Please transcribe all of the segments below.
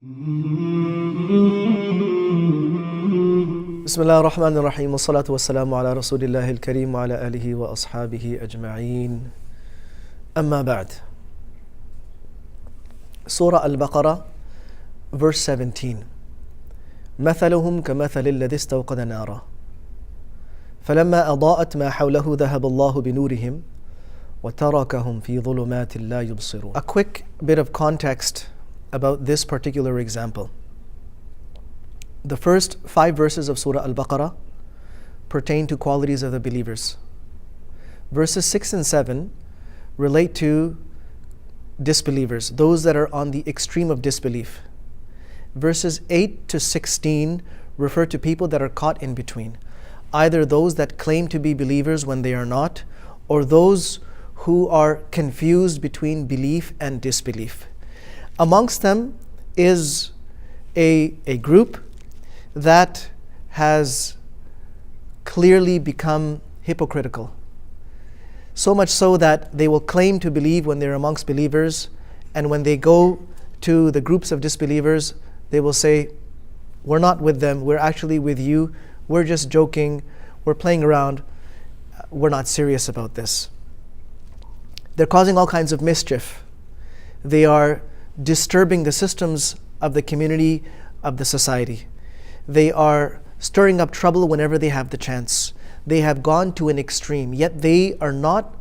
Bismillah ar-Rahman ar-Rahim, wa salatu wa salamu ala Rasulillah al-Kareem wa ala alihi wa ashabihi ajma'een. Amma ba'd. Surah Al-Baqarah, verse 17. مثلهم كمثل الذي استوقد نارا فلما أضاءت ما حوله ذهب الله بنورهم وتركهم في ظلمات لا يبصرون. A quick bit of context about this particular example. The first 5 verses of Surah Al-Baqarah pertain to qualities of the believers. Verses 6 and 7 relate to disbelievers, those that are on the extreme of disbelief. Verses 8 to 16 refer to people that are caught in between, either those that claim to be believers when they are not, or those who are confused between belief and disbelief. Amongst them is a group that has clearly become hypocritical. So much so that they will claim to believe when they're amongst believers, and when they go to the groups of disbelievers, they will say, we're not with them, we're actually with you, we're just joking, we're playing around, we're not serious about this. They're causing all kinds of mischief. They are disturbing the systems of the community, of the society. They are stirring up trouble whenever they have the chance. They have gone to an extreme, yet they are not,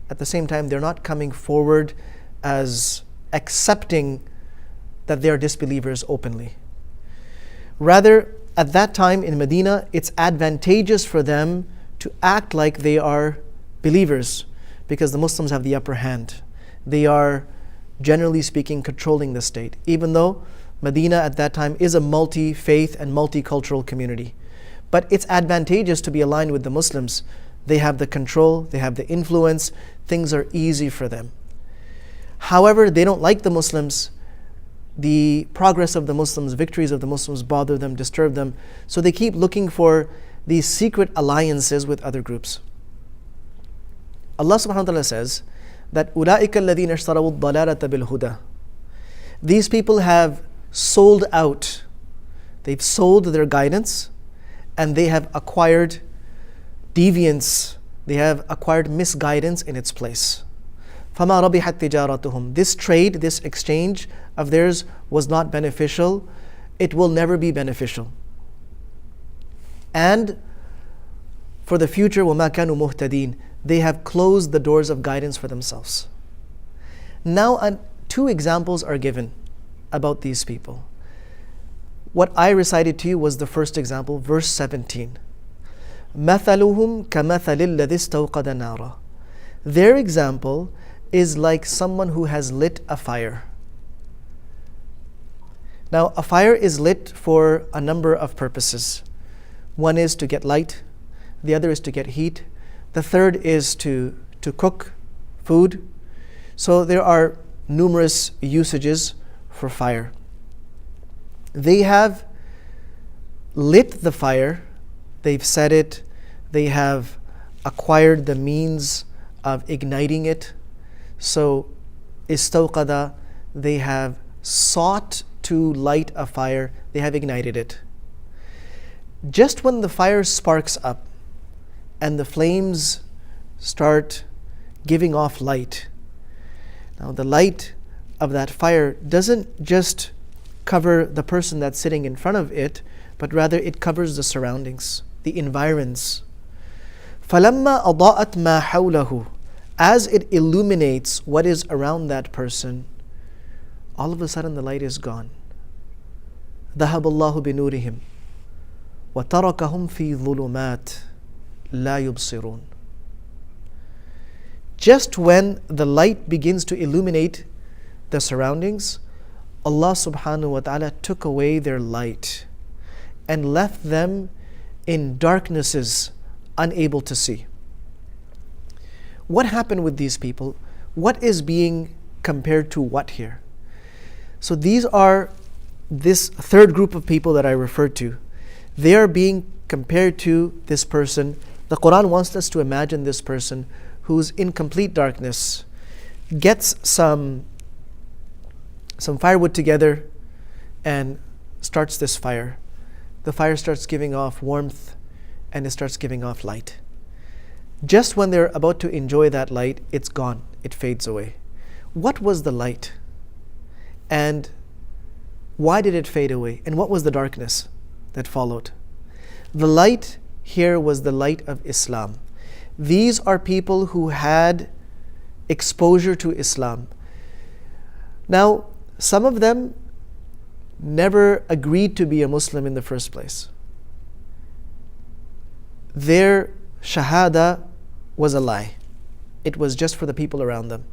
at the same time, they're not coming forward as accepting that they are disbelievers openly. Rather, at that time in Medina, it's advantageous for them to act like they are believers because the Muslims have the upper hand. They are, generally speaking, controlling the state, even though Medina at that time is a multi-faith and multicultural community. But it's advantageous to be aligned with the Muslims. They have the control, they have the influence, things are easy for them. However, they don't like the Muslims. The progress of the Muslims, victories of the Muslims bother them, disturb them. So they keep looking for these secret alliances with other groups. Allah subhanahu wa ta'ala says that أُولَٰئِكَ الَّذِينَ اشْتَرَوُا الضَّلَالَةَ بِالْهُدَى. These people have sold out. They've sold their guidance and they have acquired deviance. They have acquired misguidance in its place. فَمَا رَبِحَتْ تِجَارَتُهُمْ. This trade, this exchange of theirs was not beneficial. It will never be beneficial. And for the future, وَمَا كَانُوا مُهْتَدِينَ. They have closed the doors of guidance for themselves. Now, 2 examples are given about these people. What I recited to you was the first example, verse 17. مَثَلُهُمْ كَمَثَلِ الَّذِي اسْتَوْقَدَ نَارًا. Their example is like someone who has lit a fire. Now, a fire is lit for a number of purposes. One is to get light, the other is to get heat, the third is to cook food. So there are numerous usages for fire. They have lit the fire, they've set it, they have acquired the means of igniting it. So istawqada, they have sought to light a fire, they have ignited it. Just when the fire sparks up and the flames start giving off light, now the light of that fire doesn't just cover the person that's sitting in front of it, but rather it covers the surroundings, the environs. فَلَمَّا أَضَاءَتْ مَا حَوْلَهُ. As it illuminates what is around that person, all of a sudden the light is gone. ذَهَبَ اللَّهُ بِنُورِهِمْ وَتَرَكَهُمْ فِي ظُلُمَاتٍ لَا يُبْصِرُونَ. Just when the light begins to illuminate the surroundings, Allah subhanahu wa ta'ala took away their light and left them in darknesses, unable to see. What happened with these people? What is being compared to what here? So these are this third group of people that I referred to. They are being compared to this person. The Quran wants us to imagine this person who's in complete darkness, gets some firewood together, and starts this fire. The fire starts giving off warmth and it starts giving off light. Just when they're about to enjoy that light, it's gone. It fades away. What was the light? And why did it fade away? And what was the darkness that followed? The light here was the light of Islam. These are people who had exposure to Islam. Now, some of them never agreed to be a Muslim in the first place. Their shahada was a lie. It was just for the people around them.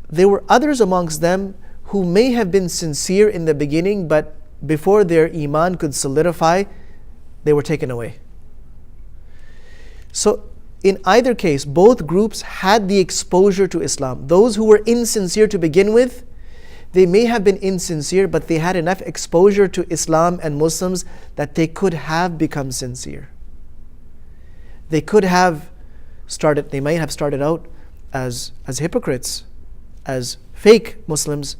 There were others amongst them who may have been sincere in the beginning, but before their iman could solidify, they were taken away. So in either case, both groups had the exposure to Islam. Those who were insincere to begin with, they may have been insincere, but they had enough exposure to Islam and Muslims that they could have become sincere. They might have started out as hypocrites, as fake Muslims,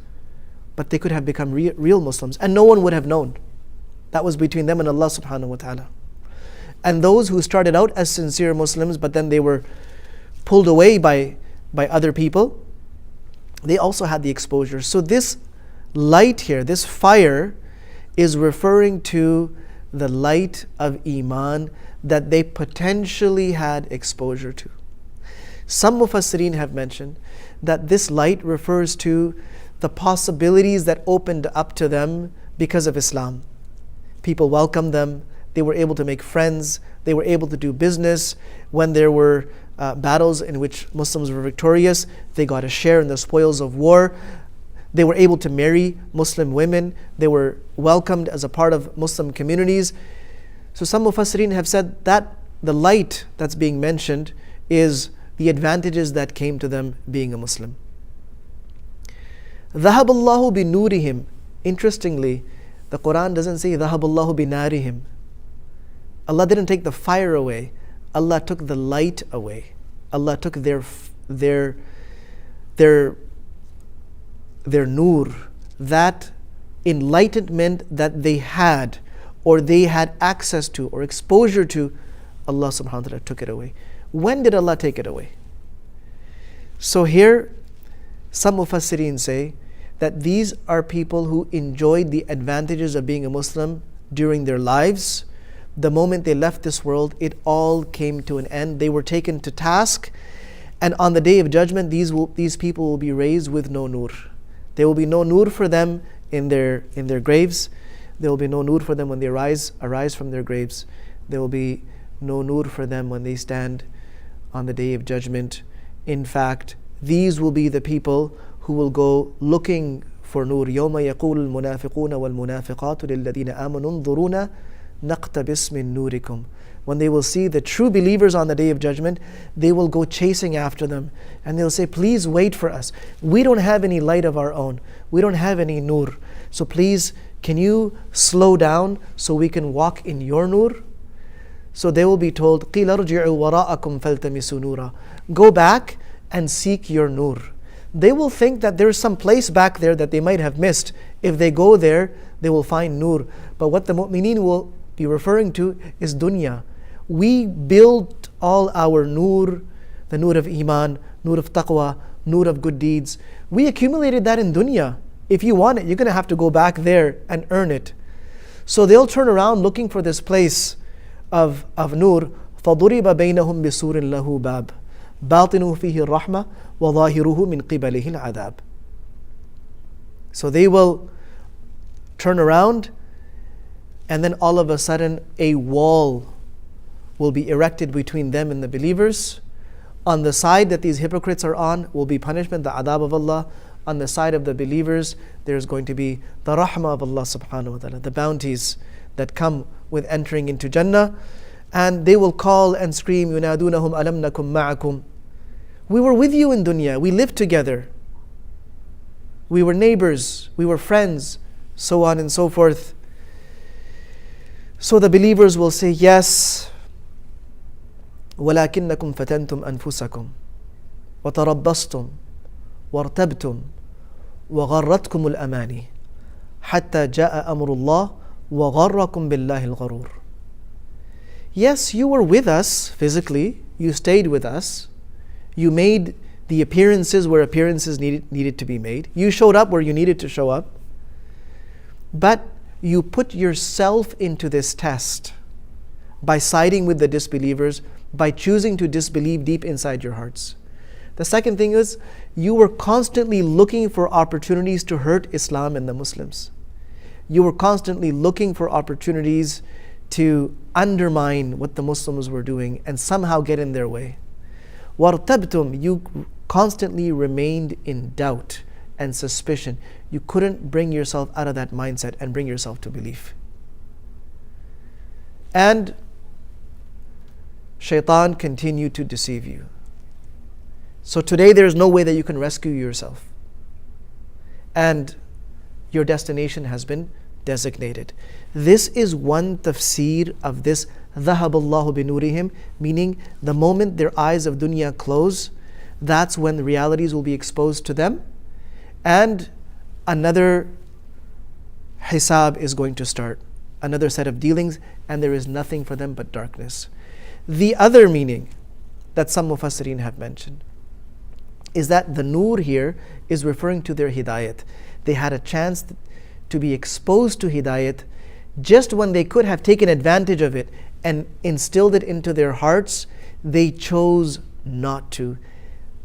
but they could have become real Muslims, and no one would have known. That was between them and Allah subhanahu wa ta'ala. And those who started out as sincere Muslims, but then they were pulled away by other people, they also had the exposure. So this light here, this fire, is referring to the light of Iman that they potentially had exposure to. Some Mufassirin have mentioned that this light refers to the possibilities that opened up to them because of Islam. People welcomed them, they were able to make friends, they were able to do business. When there were battles in which Muslims were victorious, they got a share in the spoils of war. They were able to marry Muslim women, they were welcomed as a part of Muslim communities. So some Mufassirin have said that the light that's being mentioned is the advantages that came to them being a Muslim. ذَهَبَ اللَّهُ بِنُورِهِمْ. Interestingly, the Quran doesn't say ذَهَبَ اللَّهُ بِنَارِهِمْ. Allah didn't take the fire away. Allah took the light away. Allah took their nur, that enlightenment that they had, or they had access to, or exposure to. Allah subhanahu wa ta'ala took it away. When did Allah take it away? So here, some Mufassirin say that these are people who enjoyed the advantages of being a Muslim during their lives. The moment they left this world, it all came to an end. They were taken to task, and on the day of judgment, these people will be raised with no nur. There will be no nur for them in their graves. There will be no nur for them when they arise from their graves. There will be no nur for them when they stand on the day of judgment. In fact, these will be the people who will go looking for nur. يَوْمَ يَقُولُ الْمُنَافِقُونَ وَالْمُنَافِقَاتُ لِلَّذِينَ آمَنُوا انظُرُونَا نَقْتَبِسْ مِن نُورِكُمْ. When they will see the true believers on the day of judgment, they will go chasing after them, and they'll say, please wait for us. We don't have any light of our own. We don't have any nur. So please, can you slow down so we can walk in your nur? So they will be told, قِيلَ ارْجِعُوا وَرَاءَكُمْ فَالْتَمِسُوا نُورًا. Go back and seek your nur. They will think that there's some place back there that they might have missed. If they go there, they will find nur. But what the mu'mineen will be referring to is dunya. We built all our nur, the nur of iman, nur of taqwa, nur of good deeds. We accumulated that in dunya. If you want it, you're going to have to go back there and earn it. So they'll turn around looking for this place of nur. فَضُرِبَ بَيْنَهُمْ بِسُورٍ لَهُ بَابٍ بَاطِنُهُ فِيهِ الرَّحْمَةِ وَظَاهِرُهُ مِنْ قِبَلِهِ الْعَذَابِ. So they will turn around, and then all of a sudden a wall will be erected between them and the believers. On the side that these hypocrites are on will be punishment, the adab of Allah. On the side of the believers, there's going to be the rahmah of Allah subhanahu wa ta'ala, the bounties that come with entering into Jannah. And they will call and scream, يُنَادُونَهُمْ أَلَمْ نَكُمْ مَعَكُمْ. We were with you in dunya, we lived together. We were neighbors, we were friends, so on and so forth. So the believers will say, yes, وَلَكِنَّكُمْ فَتَنْتُمْ أَنفُسَكُمْ وَتَرَبَّصْتُمْ وَارْتَبْتُمْ وَغَرَّتْكُمُ الْأَمَانِي حتى جاء أمر الله وغركم بالله الغرور. Yes, you were with us physically, you stayed with us, you made the appearances where appearances needed to be made, you showed up where you needed to show up, but you put yourself into this test by siding with the disbelievers, by choosing to disbelieve deep inside your hearts. The second thing is, you were constantly looking for opportunities to hurt Islam and the Muslims. You were constantly looking for opportunities to undermine what the Muslims were doing and somehow get in their way. وَارْتَبْتُمْ, you constantly remained in doubt and suspicion. You couldn't bring yourself out of that mindset and bring yourself to belief. And Shaitan continued to deceive you. So today there is no way that you can rescue yourself. And your destination has been designated. This is one tafsir of this ذَهَبَ اللَّهُ بِنُورِهِمْ, meaning the moment their eyes of dunya close, that's when the realities will be exposed to them, and another hisab is going to start, another set of dealings, and there is nothing for them but darkness. The other meaning that some Mufassirin have mentioned is that the nur here is referring to their hidayat. They had a chance to be exposed to hidayat just when they could have taken advantage of it and instilled it into their hearts. They chose not to.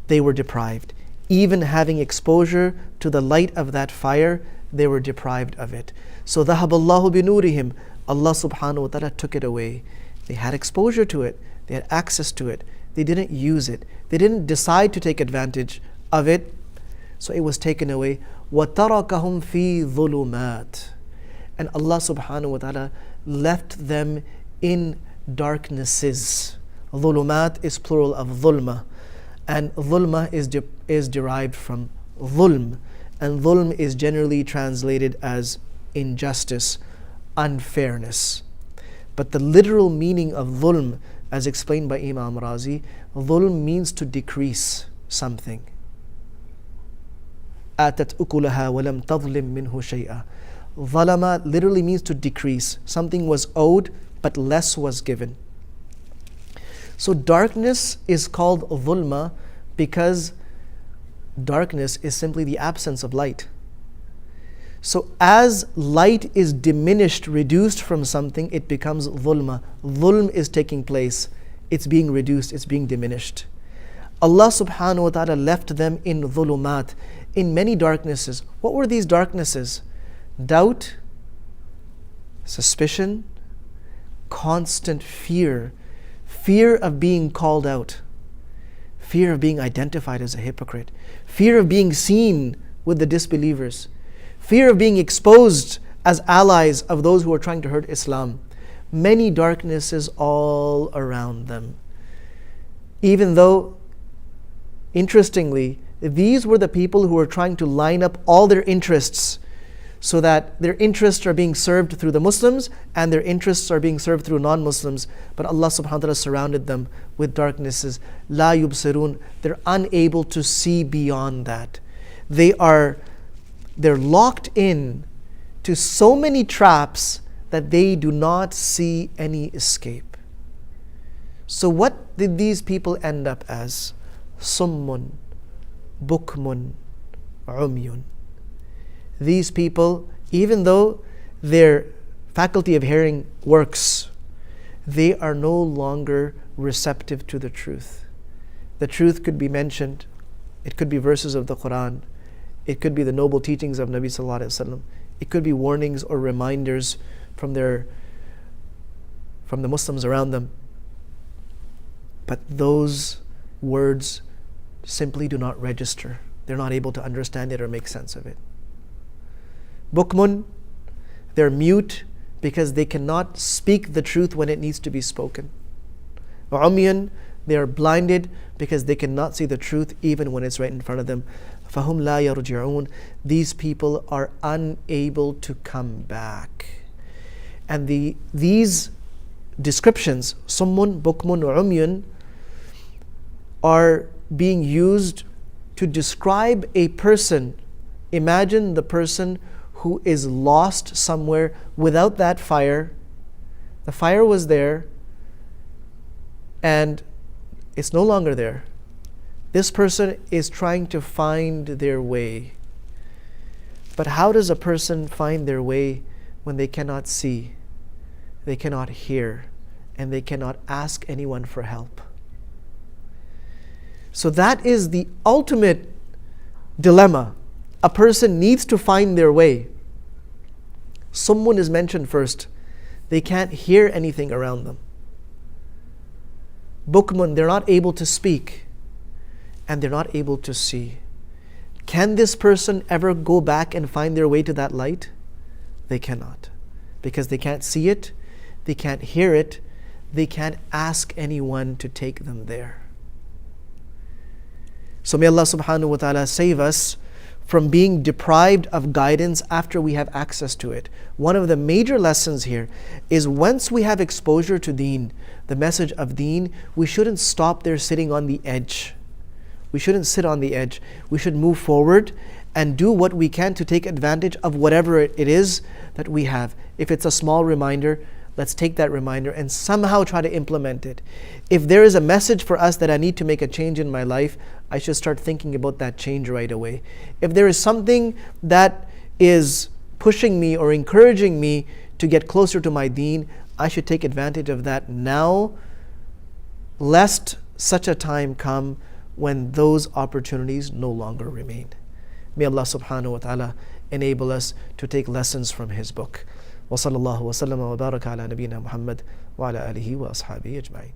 They were deprived. Even having exposure to the light of that fire, they were deprived of it. So ذَهَبَ اللَّهُ بِنُورِهِمْ, Allah subhanahu wa ta'ala took it away. They had exposure to it. They had access to it. They didn't use it. They didn't decide to take advantage of it. So it was taken away. وَتَرَكَهُمْ فِي ظُلُمَاتٍ, and Allah subhanahu wa ta'ala left them in darknesses. ظُلُمَات is plural of ظُلْمَ, and ظُلْمَ is derived from ظُلْم, and ظُلْم is generally translated as injustice, unfairness. But the literal meaning of ظُلْم, as explained by Imam Razi, ظُلْم means to decrease something. آتت أكلها ولم تظلم منه شيئا. ظلما literally means to decrease. Something was owed, but less was given. So darkness is called ظلمة because darkness is simply the absence of light. So as light is diminished, reduced from something, it becomes ظلمة. Dhulm is taking place. It's being reduced, it's being diminished. Allah subhanahu wa ta'ala left them in dhulumat, in many darknesses. What were these darknesses? Doubt, suspicion, constant fear. Fear of being called out. Fear of being identified as a hypocrite. Fear of being seen with the disbelievers. Fear of being exposed as allies of those who are trying to hurt Islam. Many darknesses all around them. Even though, interestingly, these were the people who were trying to line up all their interests so that their interests are being served through the Muslims and their interests are being served through non-Muslims. But Allah subhanahu wa ta'ala surrounded them with darknesses. La yubsirun. They're unable to see beyond that. They're locked in to so many traps that they do not see any escape. So what did these people end up as? Summun, bukmun, umyun. These people, even though their faculty of hearing works, they are no longer receptive to the truth. The truth could be mentioned. It could be verses of the Quran. It could be the noble teachings of Nabi sallallahu alaihi wasallam. It could be warnings or reminders from the Muslims around them. But those words simply do not register. They're not able to understand it or make sense of it. Bukmun, they're mute because they cannot speak the truth when it needs to be spoken. Umyun, they are blinded because they cannot see the truth even when it's right in front of them. Fahum la yarji'un. These people are unable to come back. And these descriptions, summun, bukmun, umyun, are being used to describe a person. Imagine the person who is lost somewhere without that fire. The fire was there and it's no longer there. This person is trying to find their way. But how does a person find their way when they cannot see, they cannot hear, and they cannot ask anyone for help? So that is the ultimate dilemma. A person needs to find their way. Someone is mentioned first. They can't hear anything around them. Bukmun, they're not able to speak, and they're not able to see. Can this person ever go back and find their way to that light? They cannot, because they can't see it, they can't hear it, they can't ask anyone to take them there. So may Allah subhanahu wa ta'ala save us from being deprived of guidance after we have access to it. One of the major lessons here is once we have exposure to deen, the message of deen, we shouldn't stop there sitting on the edge. We shouldn't sit on the edge. We should move forward and do what we can to take advantage of whatever it is that we have. If it's a small reminder, let's take that reminder and somehow try to implement it. If there is a message for us that I need to make a change in my life, I should start thinking about that change right away. If there is something that is pushing me or encouraging me to get closer to my deen, I should take advantage of that now, lest such a time come when those opportunities no longer remain. May Allah subhanahu wa ta'ala enable us to take lessons from His book. وصلى الله وسلم وبارك على نبينا محمد وعلى آله وأصحابه أجمعين.